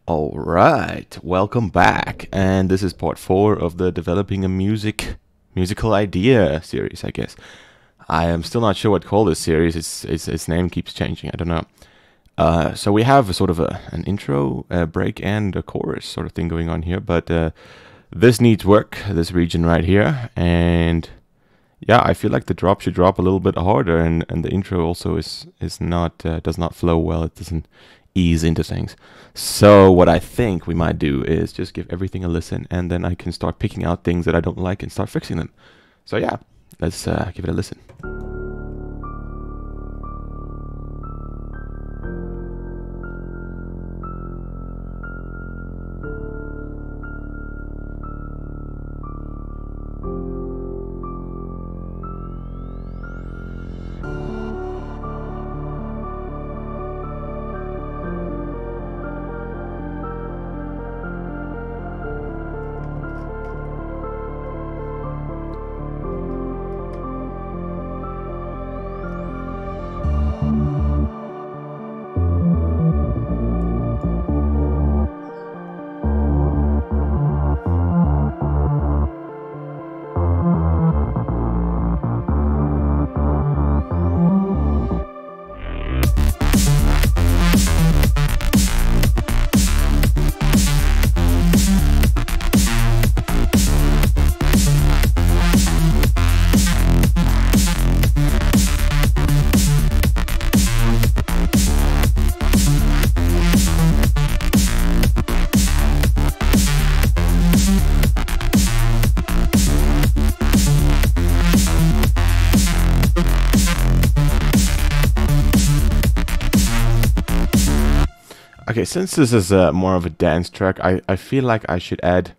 All right, welcome back, and this is part 4 of the developing a musical idea series, I guess. I am still not sure what to call this series. Its name keeps changing. I don't know. So we have a sort of an intro, a break, and a chorus sort of thing going on here. But this needs work. This region right here, and yeah, I feel like the drop should drop a little bit harder, and the intro also is not does not flow well. It doesn't ease into things. So what I think we might do is just give everything a listen, and then I can start picking out things that I don't like and start fixing them. So yeah, let's give it a listen. Okay, since this is more of a dance track, I feel like I should add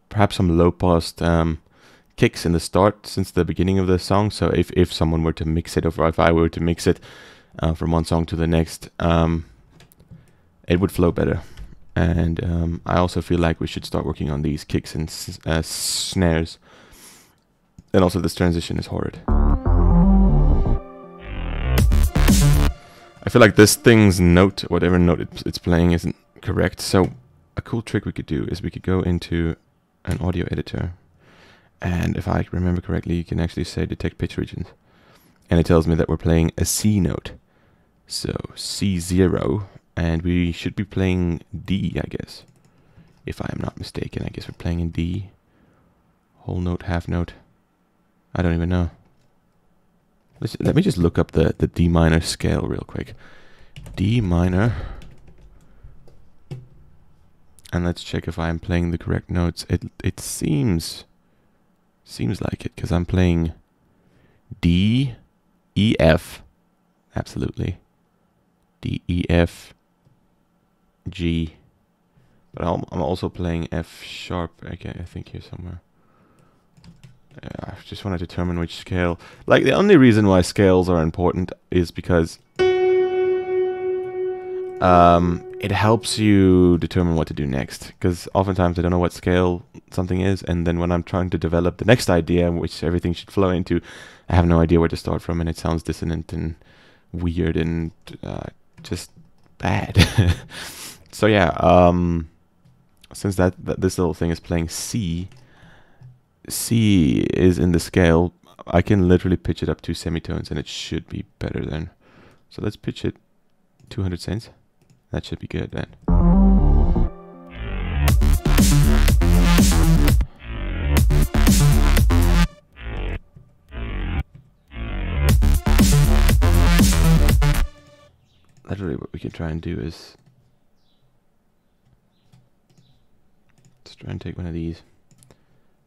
perhaps some low-pass kicks in the start since the beginning of the song. So if someone were to mix it, or if I were to mix it from one song to the next, it would flow better. And I also feel like we should start working on these kicks and snares. And also this transition is horrid. I feel like this thing's note, whatever note it's playing, isn't correct. So a cool trick we could do is we could go into an audio editor, and if I remember correctly, you can actually say detect pitch regions, and it tells me that we're playing a C note. So C0, and we should be playing D, I guess, if I am not mistaken. I guess we're playing in D, whole note, half note. I don't even know. Let me just look up the D minor scale real quick. D minor. And let's check if I'm playing the correct notes. It seems like it, because I'm playing D, E, F. Absolutely. D, E, F, G. But I'm also playing F sharp, I think here somewhere. I just want to determine which scale. Like, the only reason why scales are important is because it helps you determine what to do next. Because oftentimes I don't know what scale something is, and then when I'm trying to develop the next idea, which everything should flow into, I have no idea where to start from, and it sounds dissonant and weird and just bad. So yeah, since this little thing is playing C is in the scale, I can literally pitch it up 2 semitones and it should be better then. So let's pitch it 200 cents. That should be good then. Literally what we can try and do is just try and take one of these.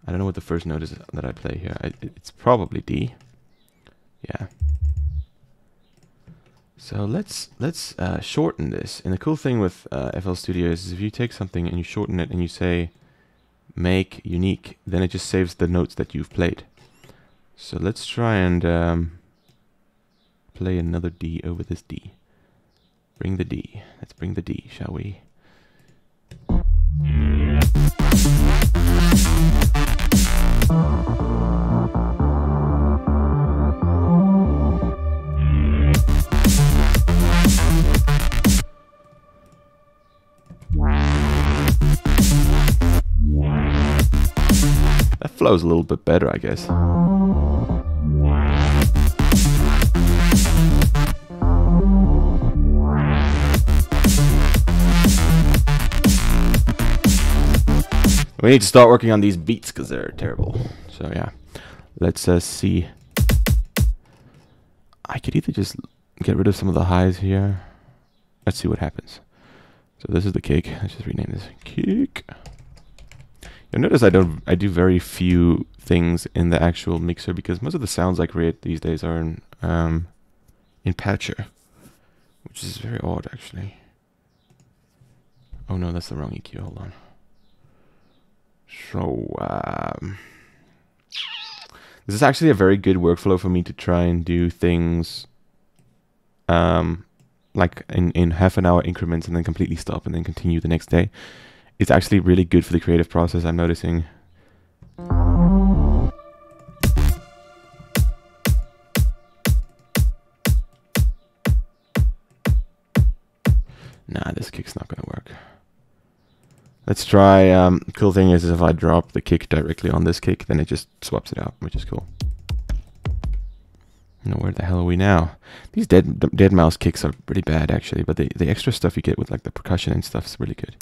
I don't know what the first note is that I play here. It's probably D. Yeah. So let's shorten this. And the cool thing with FL Studio is if you take something and you shorten it and you say make unique, then it just saves the notes that you've played. So let's try and play another D over this D. Bring the D. Let's bring the D, shall we? workflow is a little bit better, I guess. We need to start working on these beats because they're terrible. So yeah, let's see. I could either just get rid of some of the highs here. Let's see what happens. So this is the kick. Let's just rename this kick. You'll notice I do very few things in the actual mixer because most of the sounds I create these days are in Patcher, which is very odd actually. Oh no, that's the wrong EQ. Hold on. So this is actually a very good workflow for me to try and do things like in half an hour increments and then completely stop and then continue the next day. It's actually really good for the creative process, I'm noticing. Nah, this kick's not gonna work. Let's try, cool thing is if I drop the kick directly on this kick, then it just swaps it out, which is cool. Now, where the hell are we now? These dead mouse kicks are pretty bad, actually, but the extra stuff you get with, like, the percussion and stuff is really good.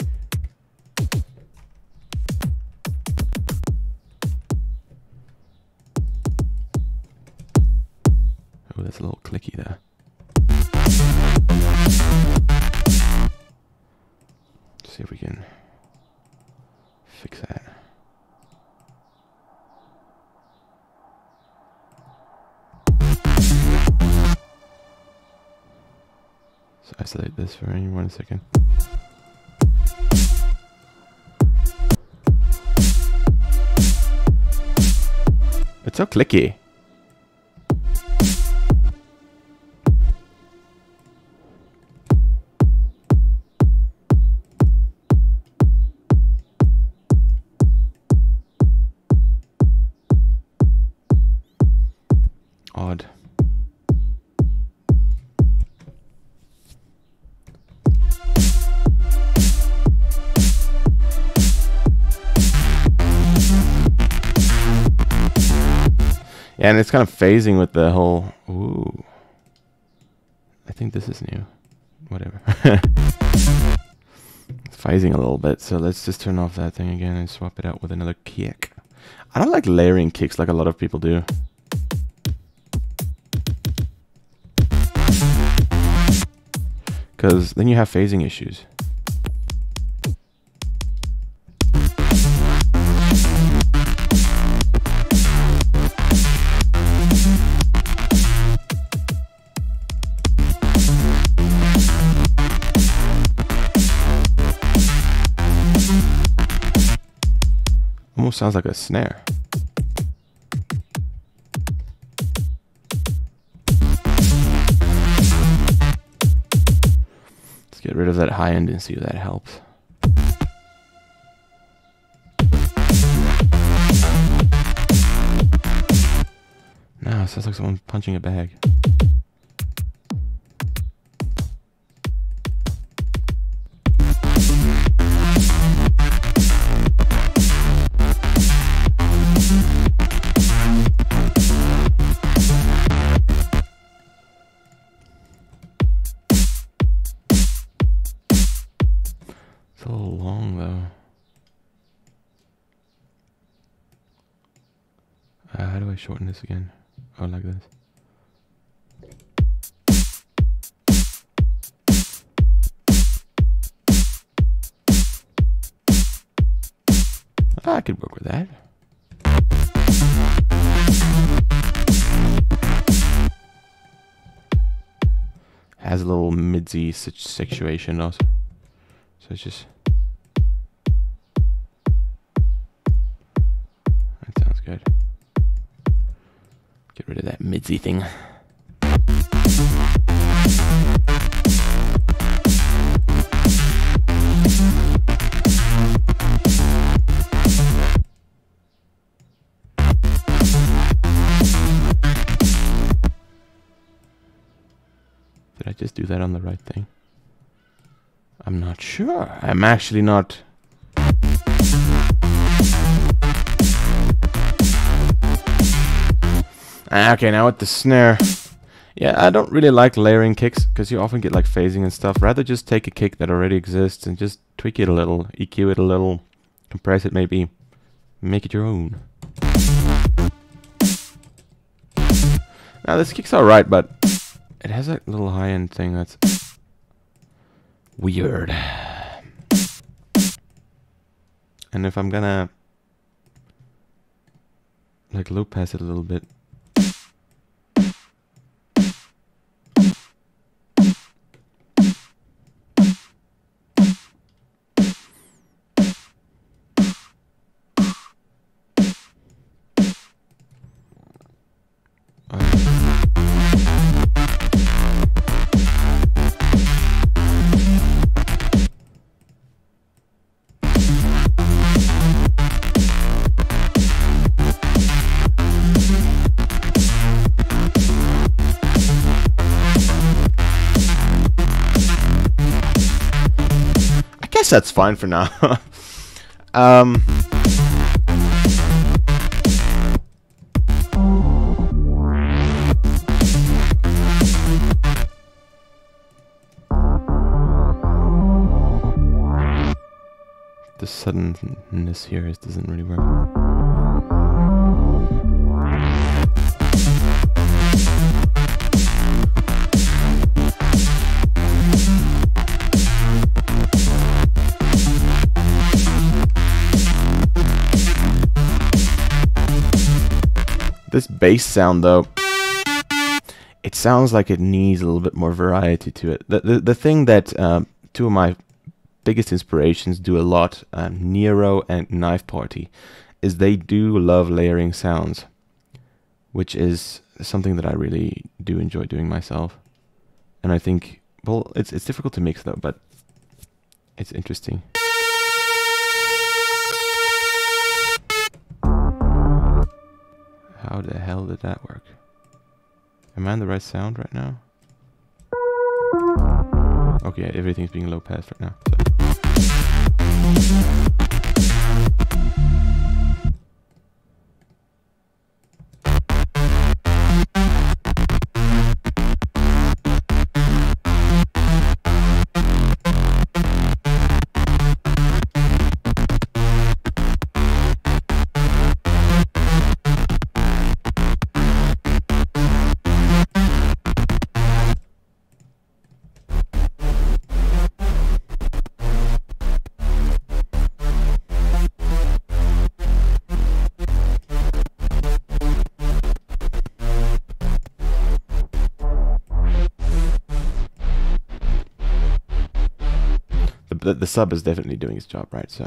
Oh, that's a little clicky there. Let's see if we can fix that. So isolate this for me 1 second. It's so clicky. Odd. Yeah, and it's kind of phasing with the whole... Ooh. I think this is new. Whatever. It's phasing a little bit, so let's just turn off that thing again and swap it out with another kick. I don't like layering kicks like a lot of people do. Because then you have phasing issues. Almost sounds like a snare. Let's get rid of that high end and see if that helps. No, it sounds like someone punching a bag. It's a little long though. How do I shorten this again? Oh, like this. I could work with that. Has a little midsy situation also. So it's just... That sounds good. Get rid of that midsy thing. Did I just do that on the right thing? I'm not sure. I'm actually not... Okay, now with the snare. Yeah, I don't really like layering kicks because you often get like phasing and stuff. Rather just take a kick that already exists and just tweak it a little, EQ it a little, compress it maybe, make it your own. Now this kick's alright, but it has a little high-end thing that's weird. And if I'm gonna like low pass it a little bit. That's fine for now. The suddenness here doesn't really work. This bass sound, though, it sounds like it needs a little bit more variety to it. The thing that two of my biggest inspirations do a lot, Nero and Knife Party, is they do love layering sounds, which is something that I really do enjoy doing myself. And I think, well, it's difficult to mix though, but it's interesting. How the hell did that work? Am I on the right sound right now? Okay, everything's being low pass right now. The sub is definitely doing its job, right? So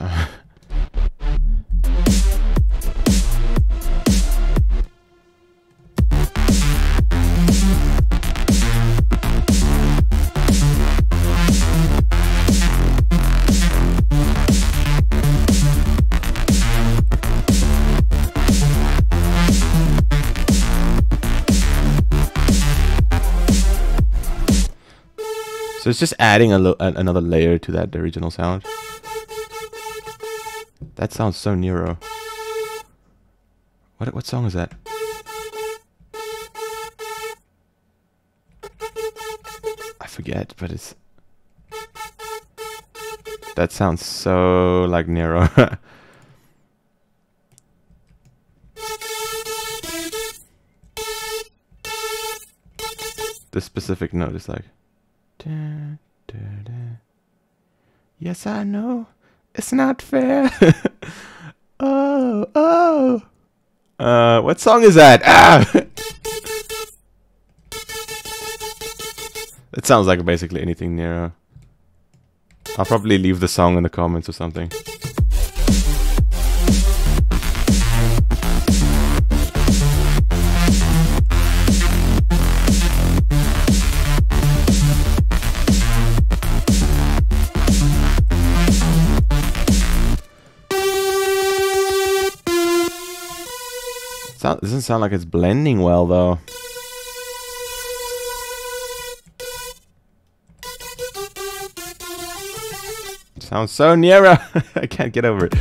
so it's just adding another layer to that original sound. That sounds so Nero. What song is that? I forget, but it's... That sounds so like Nero. This specific note is like... Da, da, da. Yes, I know. It's not fair. Oh. What song is that? Ah! It sounds like basically anything Nero. I'll probably leave the song in the comments or something. Doesn't sound like it's blending well though. Sounds so Nero. I can't get over it.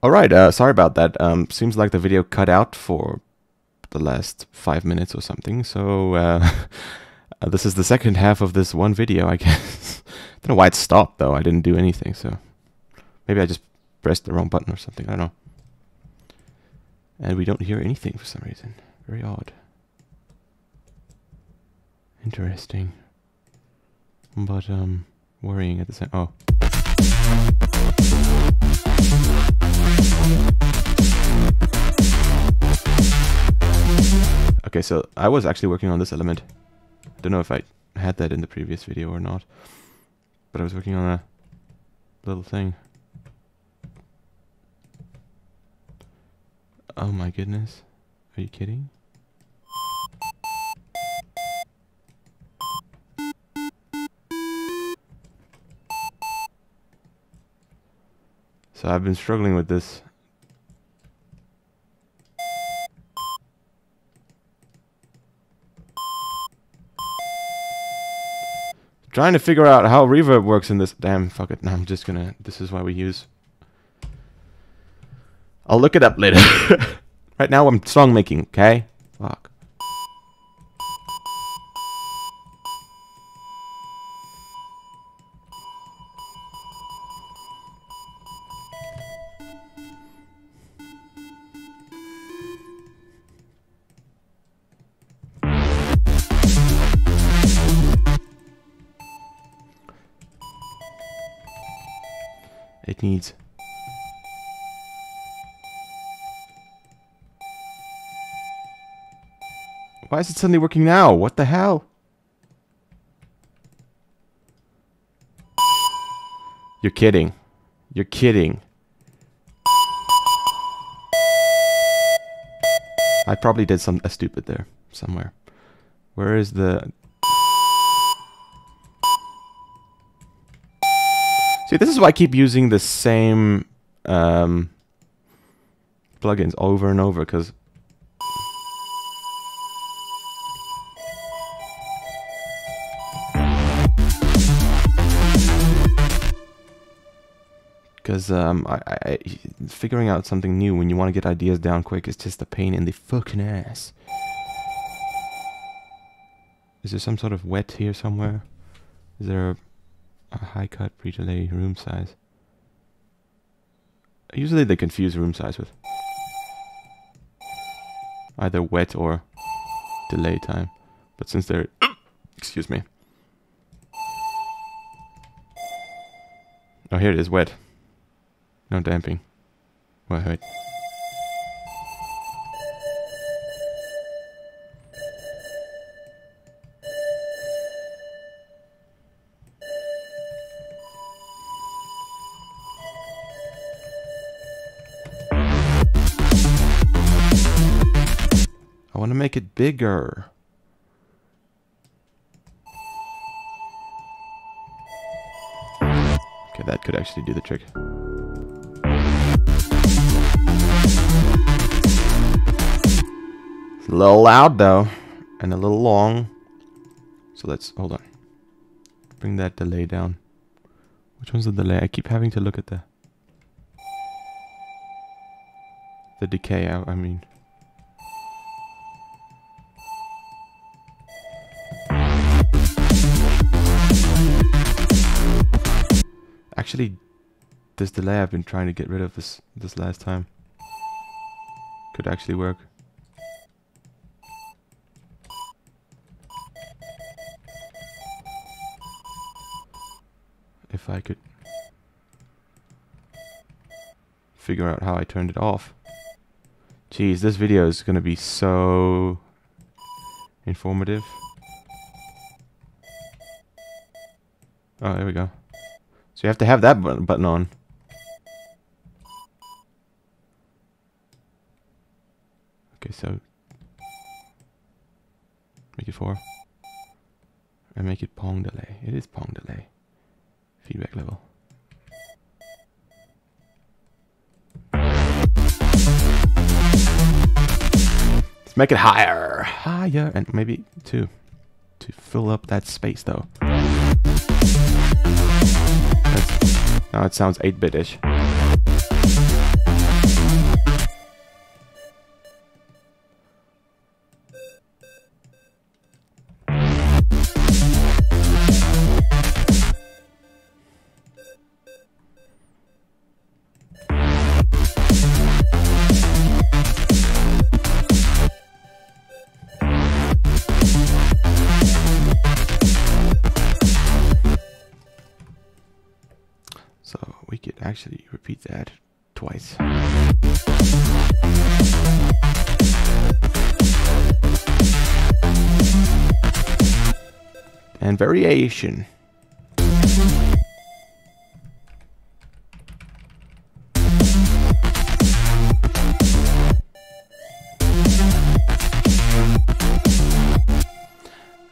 Alright, sorry about that. Seems like the video cut out for the last 5 minutes or something, so this is the second half of this one video, I guess. Don't know why it stopped, though. I didn't do anything, so maybe I just pressed the wrong button or something. I don't know. And we don't hear anything for some reason. Very odd. Interesting. But, worrying at the same... Oh. Okay, so I was actually working on this element. I don't know if I had that in the previous video or not. But I was working on a little thing. Oh my goodness. Are you kidding? So I've been struggling with this. Trying to figure out how reverb works in this. Damn, fuck it. No, I'm just gonna... This is why we use... I'll look it up later. Right now I'm song making, okay? Fuck. It needs... Why is it suddenly working now? What the hell? You're kidding. You're kidding. I probably did something stupid there somewhere. Where is the... See, this is why I keep using the same plugins over and over, because figuring out something new when you want to get ideas down quick is just a pain in the fucking ass. Is there some sort of wet here somewhere? Is there a high cut pre-delay room size? Usually they confuse room size with either wet or delay time, but since they're excuse me. Oh, here it is, wet. No damping. Wait. I want to make it bigger. Okay, that could actually do the trick. It's a little loud though, and a little long. So let's, hold on. Bring that delay down. Which one's the delay? I keep having to look at the decay, I mean. Actually, this delay I've been trying to get rid of this last time could actually work. If I could figure out how I turned it off. Jeez, this video is gonna be so informative. Oh, there we go. So you have to have that button on. Okay, so make it 4 and make it Pong delay. It is Pong delay. Feedback level. Let's make it higher, and maybe 2 to fill up that space though. Now it sounds 8-bit-ish. actually repeat that twice. And variation.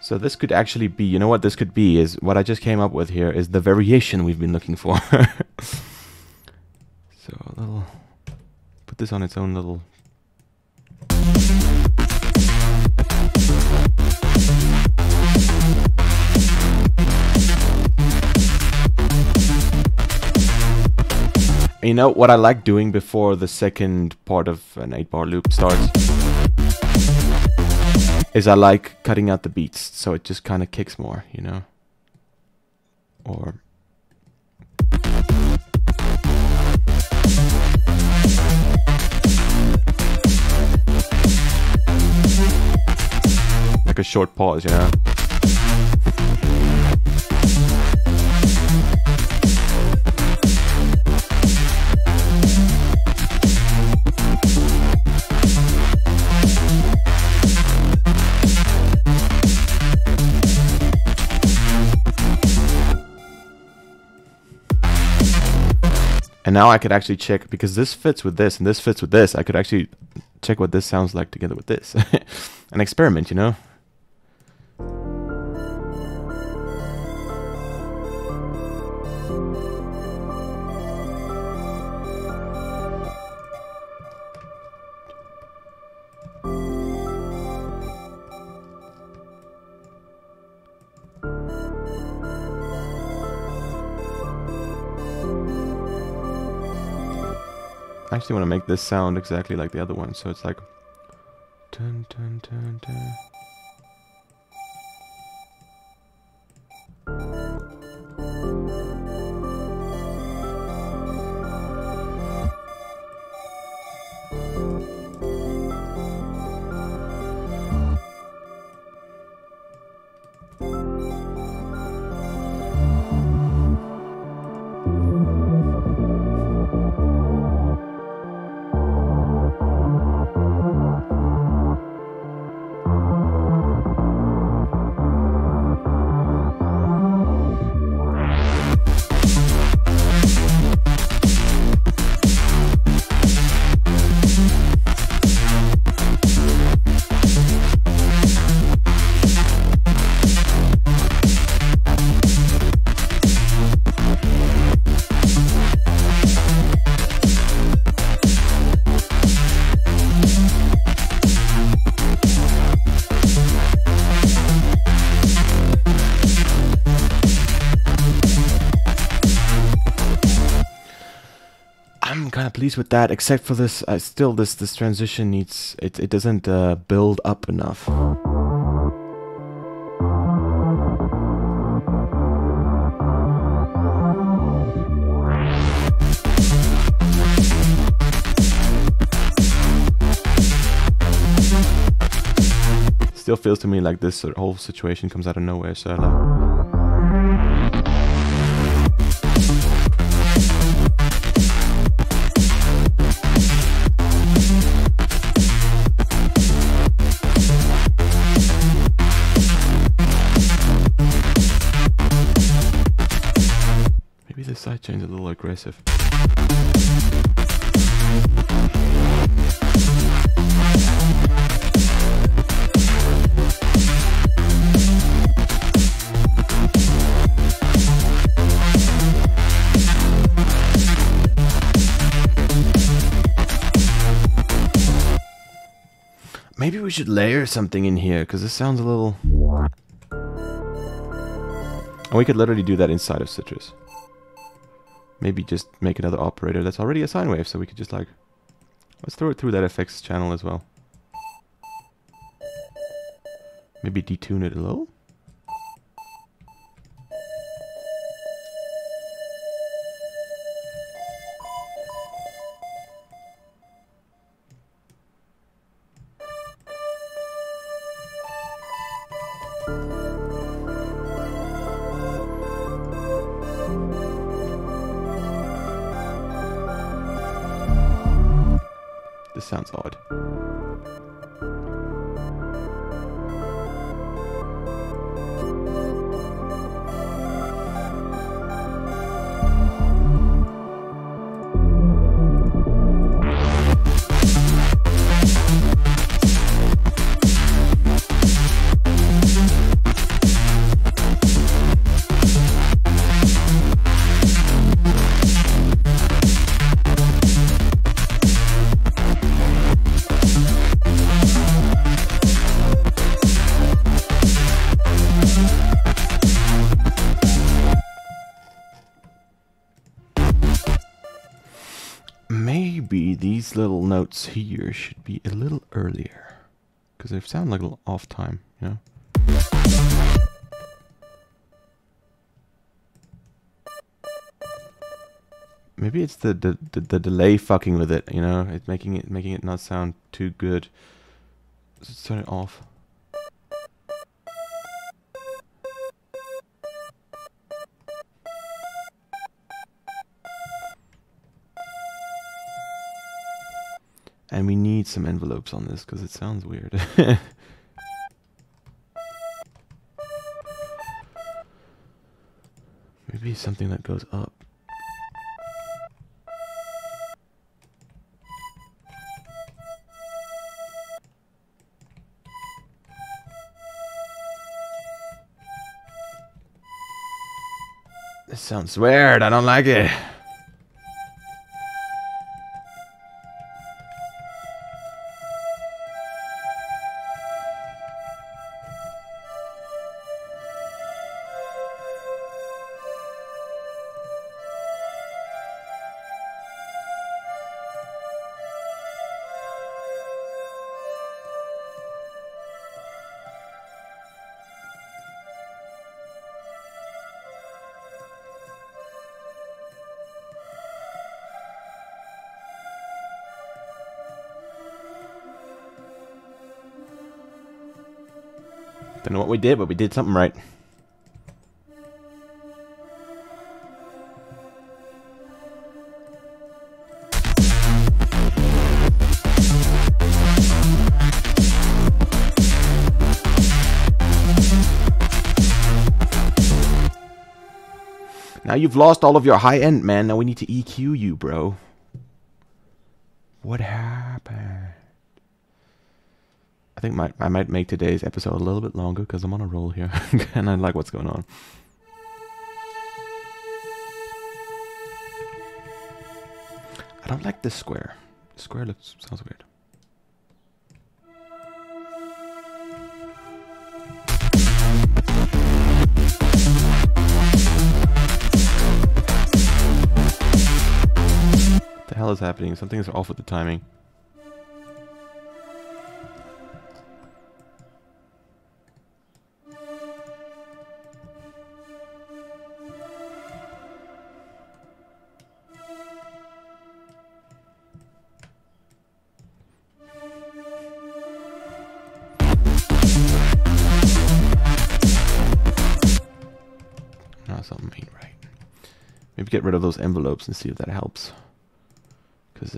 So this could actually be, you know what this could be, is what I just came up with here is the variation we've been looking for. So a little, put this on its own little. You know what I like doing before the second part of an 8-bar loop starts is I like cutting out the beats so it just kind of kicks more, you know? Or like a short pause, you know? And now I could actually check, because this fits with this and this fits with this, I could actually check what this sounds like together with this. An experiment, you know? I actually want to make this sound exactly like the other one, so it's like dun, dun, dun, dun. I'm kind of pleased with that, except for this. Still, this transition needs it doesn't build up enough. Still feels to me like this whole situation comes out of nowhere. So. This sidechain is a little aggressive. Maybe we should layer something in here, because this sounds a little... And we could literally do that inside of Citrus. Maybe just make another operator that's already a sine wave, so we could just like... Let's throw it through that FX channel as well. Maybe detune it a little? This sounds odd. Maybe these little notes here should be a little earlier, because they sound like a little off time, you know? Maybe it's the delay fucking with it, you know? It's making it not sound too good. Let's turn it off. And we need some envelopes on this because it sounds weird. Maybe something that goes up. This sounds weird. I don't like it. Don't know what we did, but we did something right. Now you've lost all of your high end, man. Now we need to EQ you, bro. What happened? I think I might make today's episode a little bit longer because I'm on a roll here and I like what's going on. I don't like this square. The square sounds weird. What the hell is happening? Something's off with the timing. Something ain't right. Maybe get rid of those envelopes and see if that helps. Because,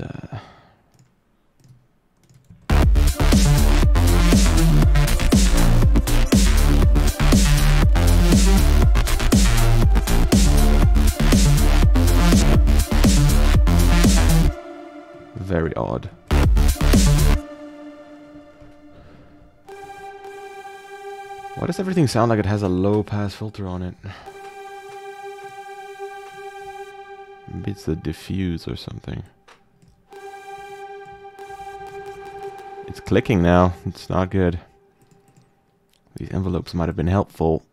very odd. Why does everything sound like it has a low pass filter on it? Maybe it's the diffuse or something. It's clicking now. It's not good. These envelopes might have been helpful.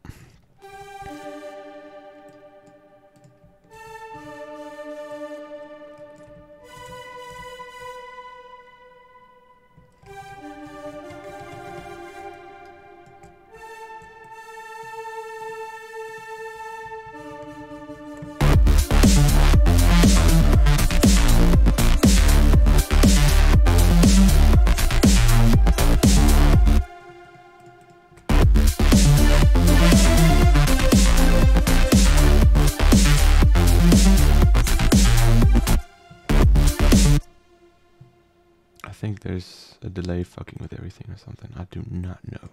there's a delay fucking with everything or something. I do not know.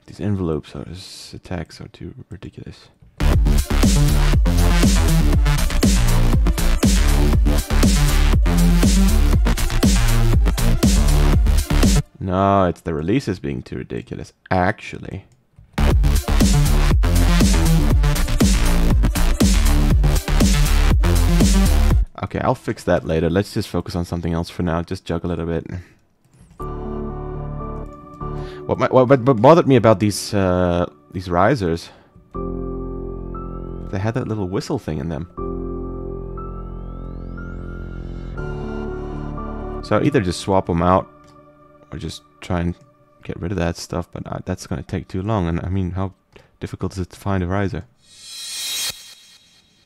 These envelopes are attacks are too ridiculous. No, it's the releases being too ridiculous, actually. Okay, I'll fix that later. Let's just focus on something else for now. Just juggle it a bit. What bothered me about these risers, they had that little whistle thing in them. So either just swap them out, or just try and get rid of that stuff, but that's going to take too long, and I mean, how difficult is it to find a riser?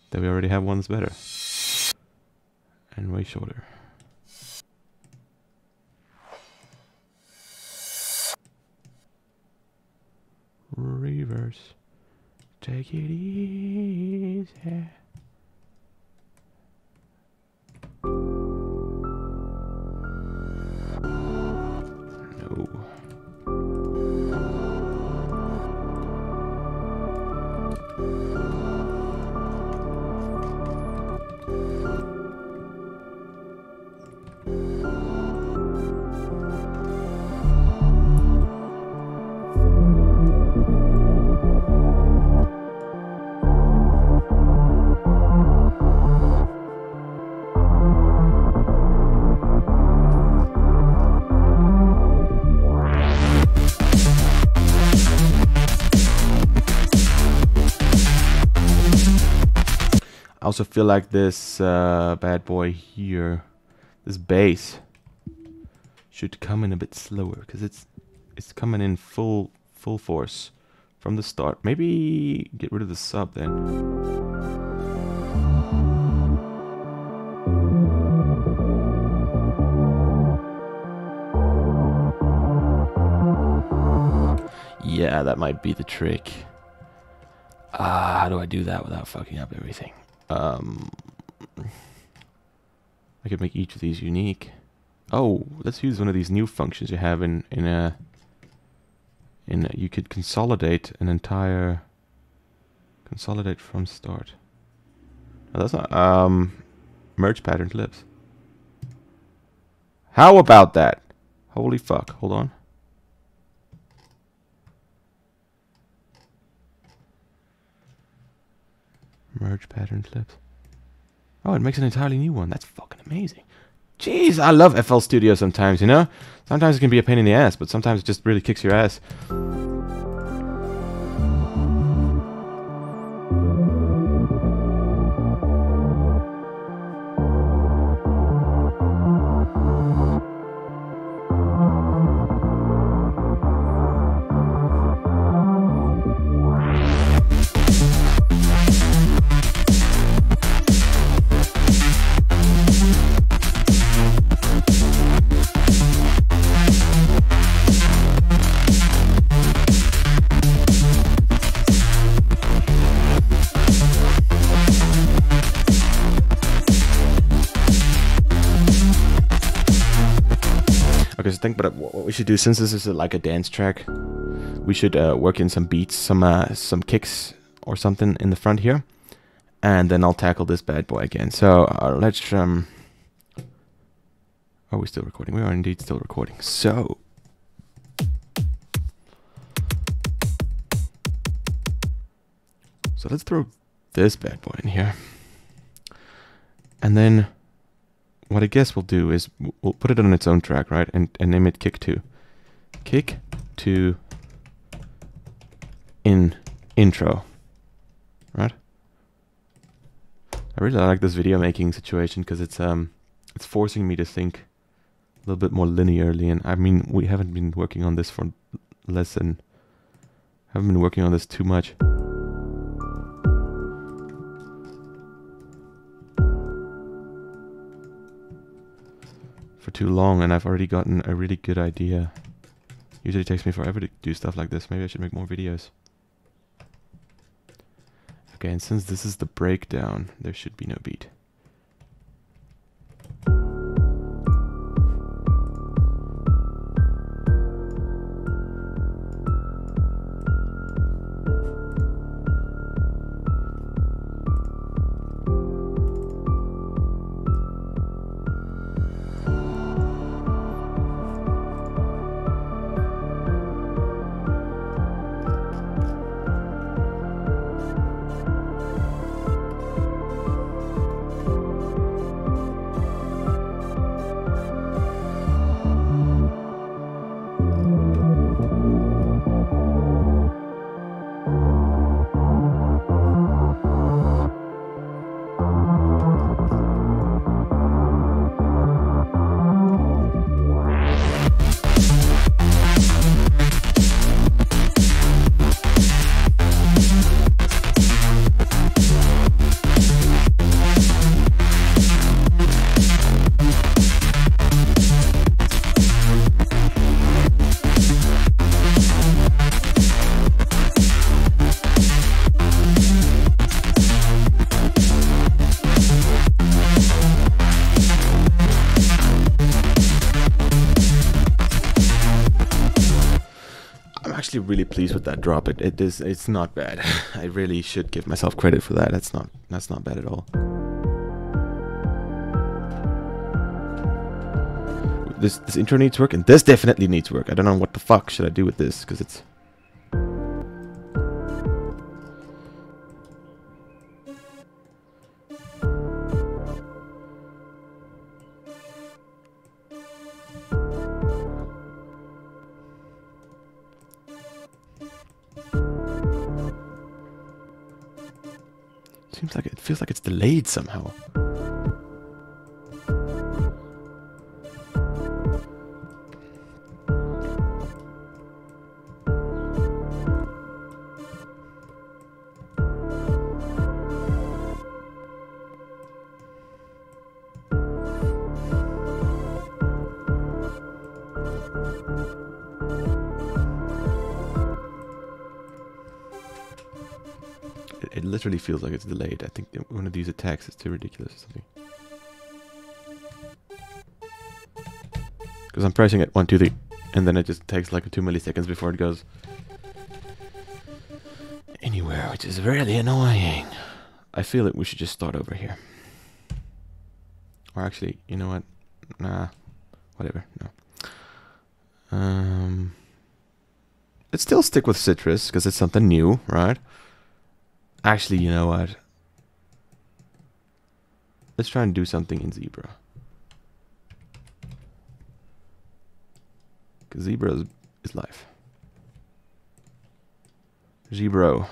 That we already have one that's better. And way shorter. Reverse. Take it easy. No. I also feel like this bad boy here, this bass, should come in a bit slower, because it's coming in full force from the start. Maybe get rid of the sub then. Yeah, that might be the trick. How do I do that without fucking up everything? I could make each of these unique. Oh, let's use one of these new functions you have in you could consolidate an entire consolidate from start. Oh, that's not merge pattern clips. How about that? Holy fuck! Hold on. Merge pattern clips. Oh, it makes an entirely new one. That's fucking amazing. Jeez, I love FL Studio sometimes, you know? Sometimes it can be a pain in the ass, but sometimes it just really kicks your ass. But what we should do, since this is like a dance track, we should work in some beats, some kicks or something in the front here, and then I'll tackle this bad boy again. So let's are we still recording? We are indeed still recording. So let's throw this bad boy in here, and then what I guess we'll do is we'll put it on its own track, right? And name it kick 2. Kick 2 in intro. Right? I really like this video making situation because it's forcing me to think a little bit more linearly, and I mean we haven't been working on this for haven't been working on this too much. for too long, and I've already gotten a really good idea. Usually it takes me forever to do stuff like this. Maybe I should make more videos. Okay, and since this is the breakdown, there should be no beat. Really pleased with that drop. It's not bad. I really should give myself credit for that. That's not bad at all. This intro needs work, and this definitely needs work. I don't know what the fuck should I do with this, because it's it feels like it's delayed somehow. It literally feels like it's delayed. I think one of these attacks is too ridiculous or something. Because I'm pressing it 1, 2, 3, and then it just takes like 2 milliseconds before it goes anywhere, which is really annoying. I feel like we should just start over here. Or actually, you know what? Nah, whatever. No. Let's still stick with Citrus because it's something new, right? Actually, you know what? Let's try and do something in Zebra. Because Zebra is life. Zebra.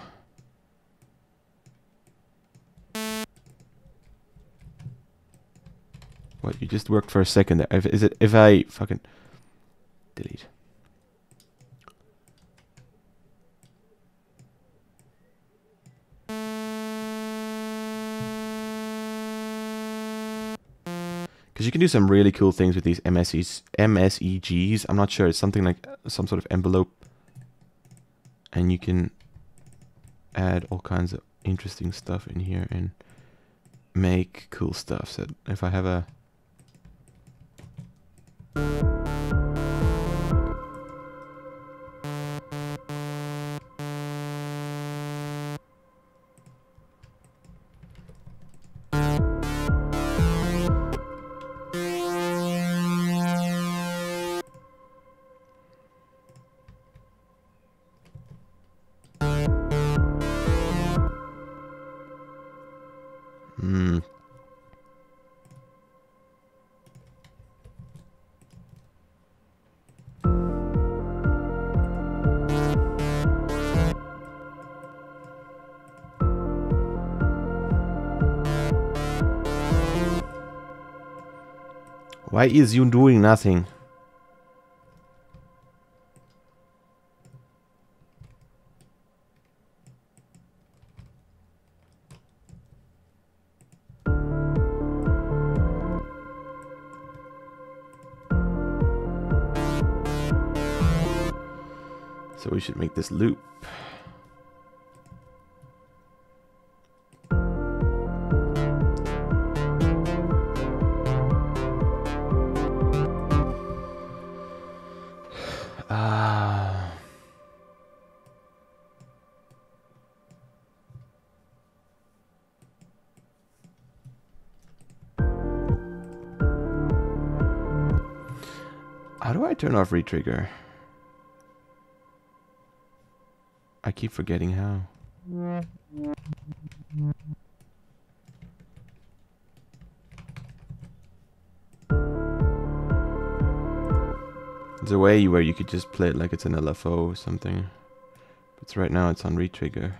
What? You just worked for a second there. If I fucking delete. Because you can do some really cool things with these MSEGs. I'm not sure. It's something like some sort of envelope. And you can add all kinds of interesting stuff in here and make cool stuff. So if I have a... Why is you doing nothing? So we should make this loop. How do I turn off retrigger? I keep forgetting how. There's a way where you could just play it like it's an LFO or something. But right now it's on retrigger.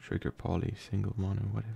Trigger poly, single mono, whatever.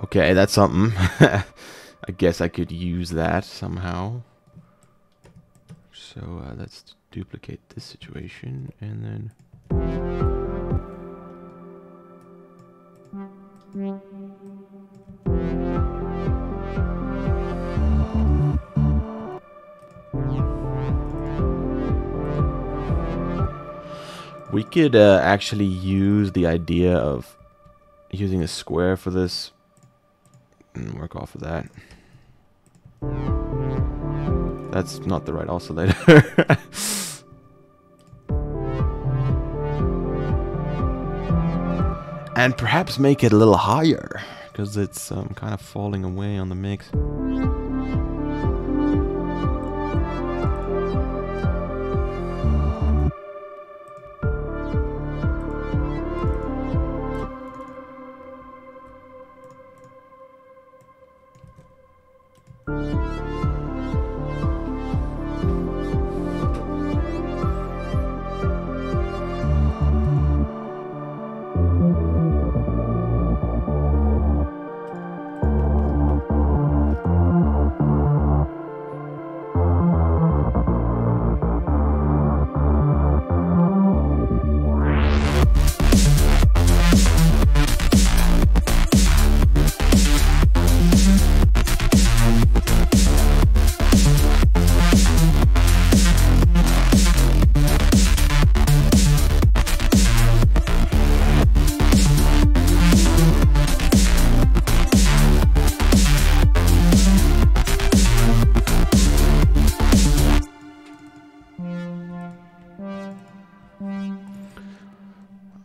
Okay, that's something. I guess I could use that somehow. So let's duplicate this situation and then... We could actually use the idea of using a square for this and work off of that. That's not the right oscillator. And perhaps make it a little higher, because it's kind of falling away on the mix.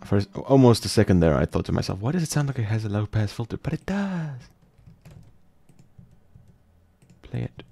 For almost a second there, I thought to myself, why does it sound like it has a low pass filter? But it does. Play it.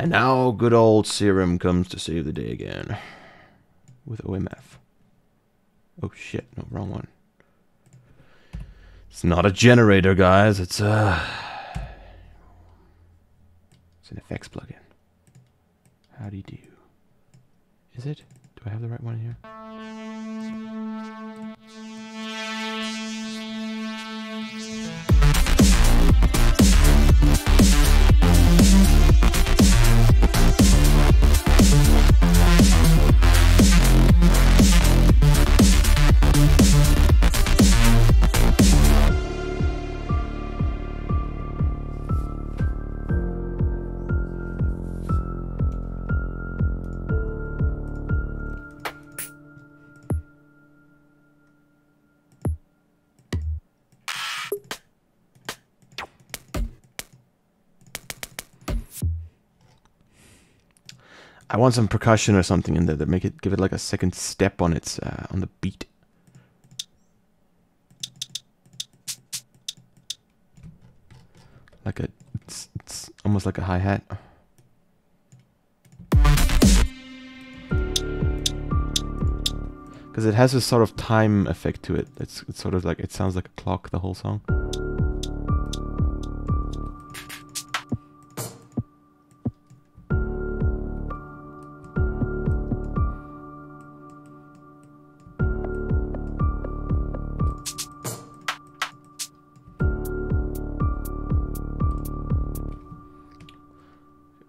And now good old Serum comes to save the day again. With OMF. Oh shit, no, wrong one. It's not a generator, guys. It's an effects plugin. Howdy do. Is it? Do I have the right one here? I want some percussion or something in there that give it like a second step on its on the beat. Like it's almost like a hi-hat. Because it has a sort of time effect to it. It's sort of like, it sounds like a clock the whole song.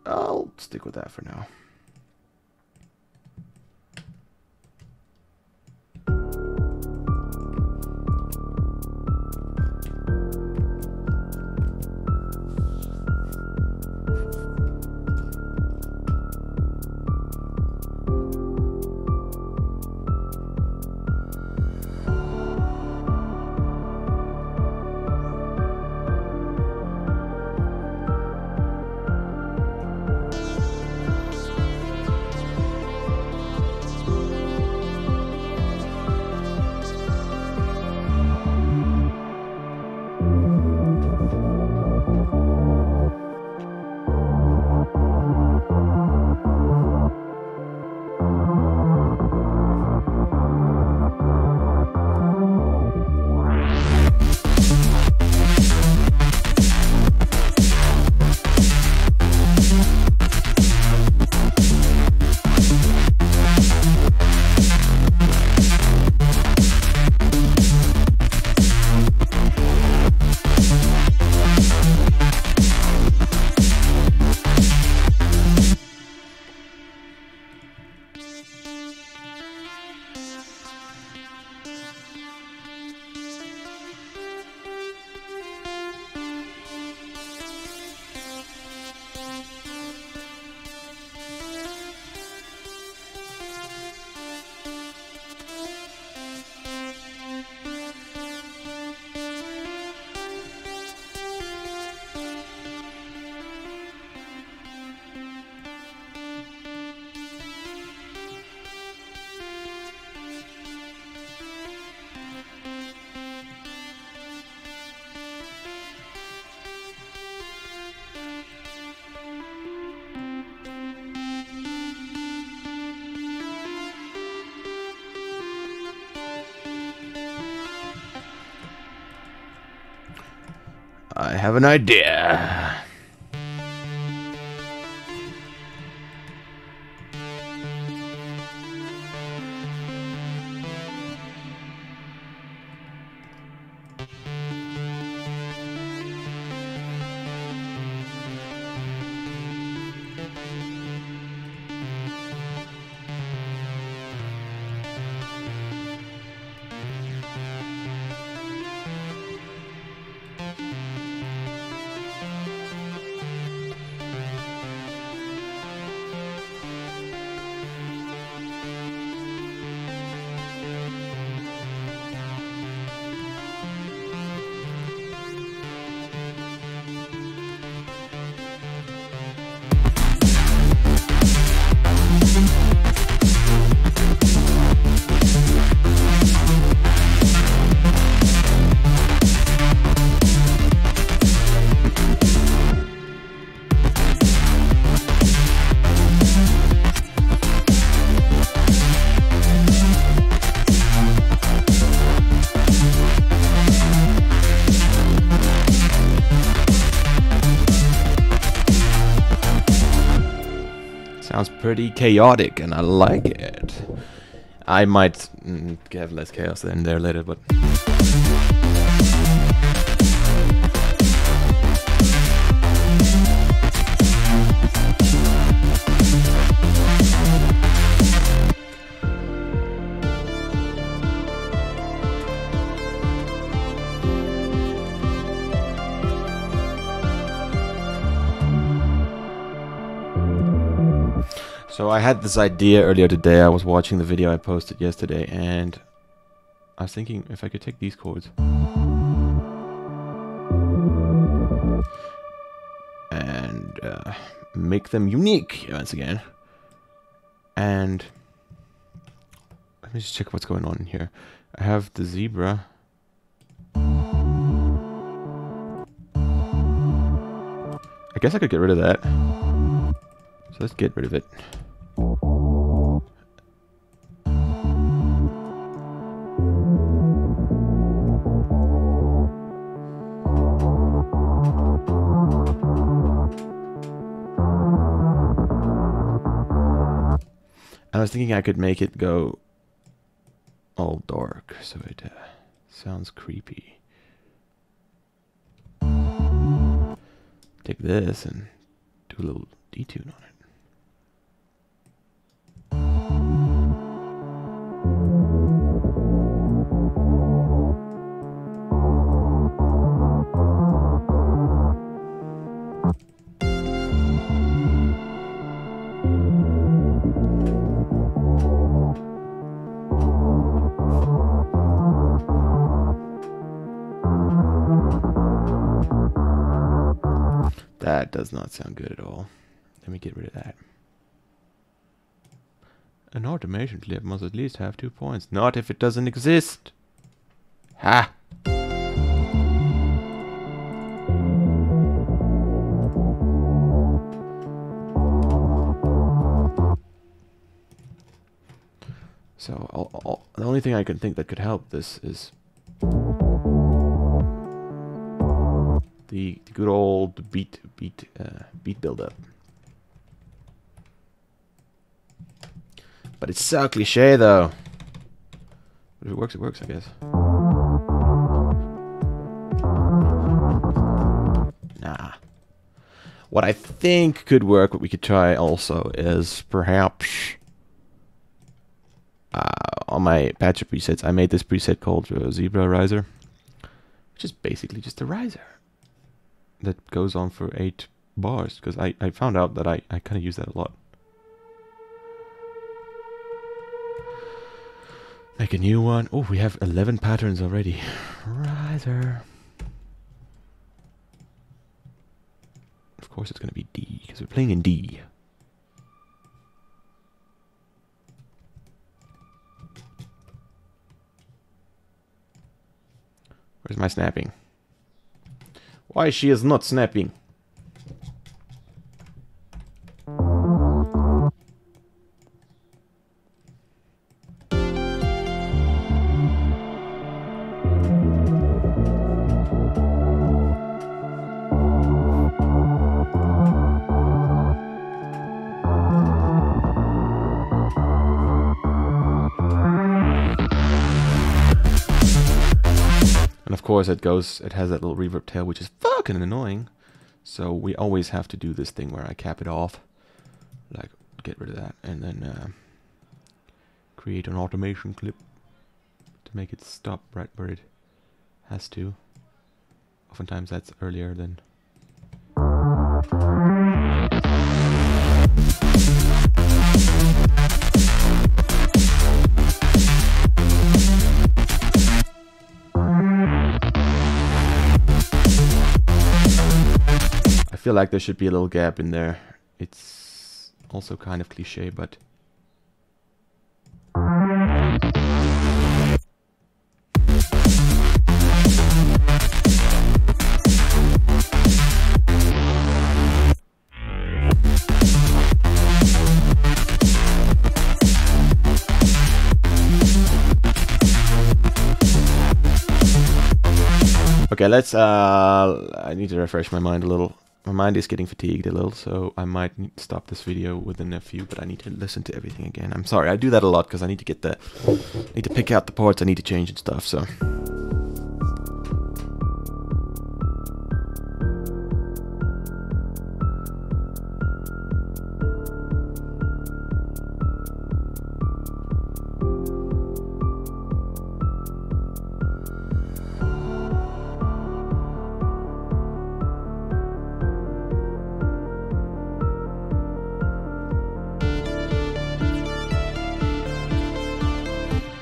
I'll stick with that for now. I have an idea. Sounds pretty chaotic, and I like it. I might have less chaos than there later, but... So I had this idea earlier today. I was watching the video I posted yesterday, and I was thinking if I could take these chords and make them unique once again. And let me just check what's going on in here. I have the zebra. I guess I could get rid of that. So let's get rid of it. I was thinking I could make it go all dark, so it sounds creepy. Take this and do a little detune on it. That does not sound good at all. Let me get rid of that. An automation clip must at least have 2 points. Not if it doesn't exist. Ha! So the only thing I can think that could help this is the good old beat build-up. But it's so cliche, though. But if it works, I guess. Nah. What I think could work, what we could try also, is perhaps on my patcher presets, I made this preset called Zebra Riser, which is basically just a riser that goes on for 8 bars, because I found out that I kind of use that a lot. Make a new one. Oh, we have 11 patterns already. Riser. Of course it's going to be D, because we're playing in D. Where's my snapping? Why she is not snapping? And of course it has that little reverb tail, which is fucking annoying. So we always have to do this thing where I cap it off. Like, get rid of that. And then create an automation clip to make it stop right where it has to. Oftentimes that's earlier than... I feel like there should be a little gap in there. It's also kind of cliche, but... Okay, let's I need to refresh my mind a little. My mind is getting fatigued a little, so I might need to stop this video within a few, but I need to listen to everything again. I'm sorry, I do that a lot because I need to get need to pick out the parts I need to change and stuff, so.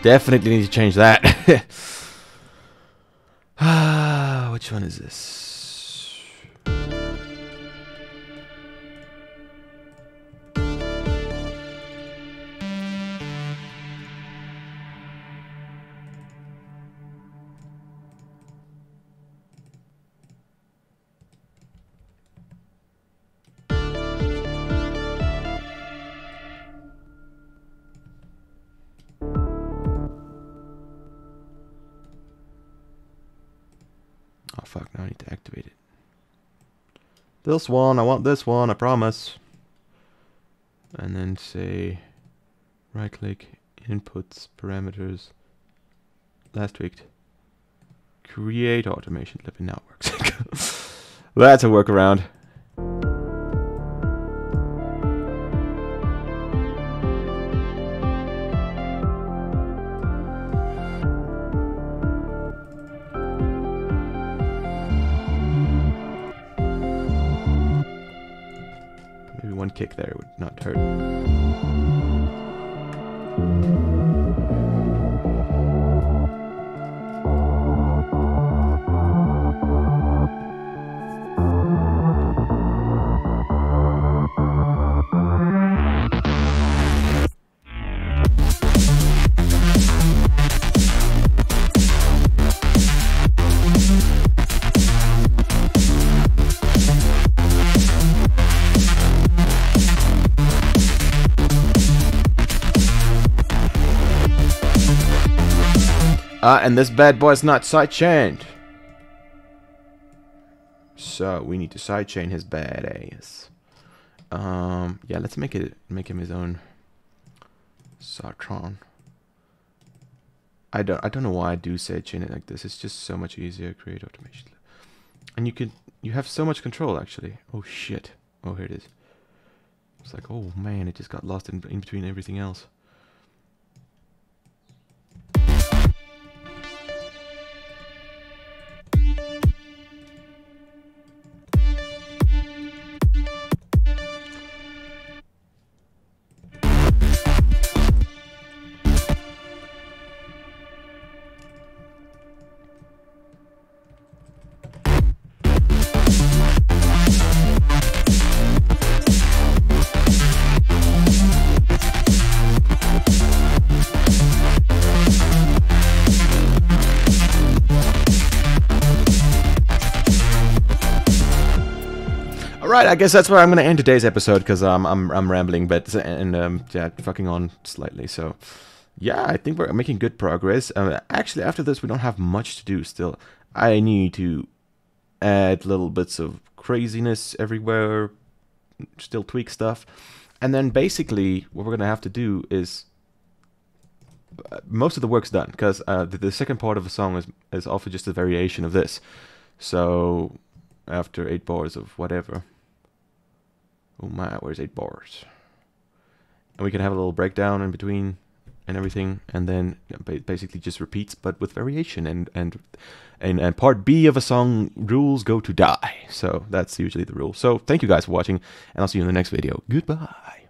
Definitely need to change that. Which one is this? Oh fuck, now I need to activate it. This one, I want this one, I promise. And then say, right click, inputs, parameters, last tweaked. Create automation clip, and now it works. That's a workaround. One kick there would not hurt. And this bad boy's not sidechained. So we need to sidechain his bad ass. Yeah, let's make him his own Sartron. I don't know why I do sidechain it like this. It's just so much easier. Create automation. And you have so much control actually. Oh shit. Oh, here it is. It's like, oh man, it just got lost in between everything else. Right, I guess that's where I'm gonna end today's episode because I'm rambling, but yeah, fucking on slightly. So yeah, I think we're making good progress. Actually, after this, we don't have much to do. Still, I need to add little bits of craziness everywhere, still tweak stuff, and then basically what we're gonna have to do is most of the work's done because the second part of the song is also just a variation of this. So after 8 bars of whatever. Oh my, where's 8 bars? And we can have a little breakdown in between and everything, and then basically just repeats, but with variation. And part B of a song, rules go to die. So that's usually the rule. So thank you guys for watching, and I'll see you in the next video. Goodbye.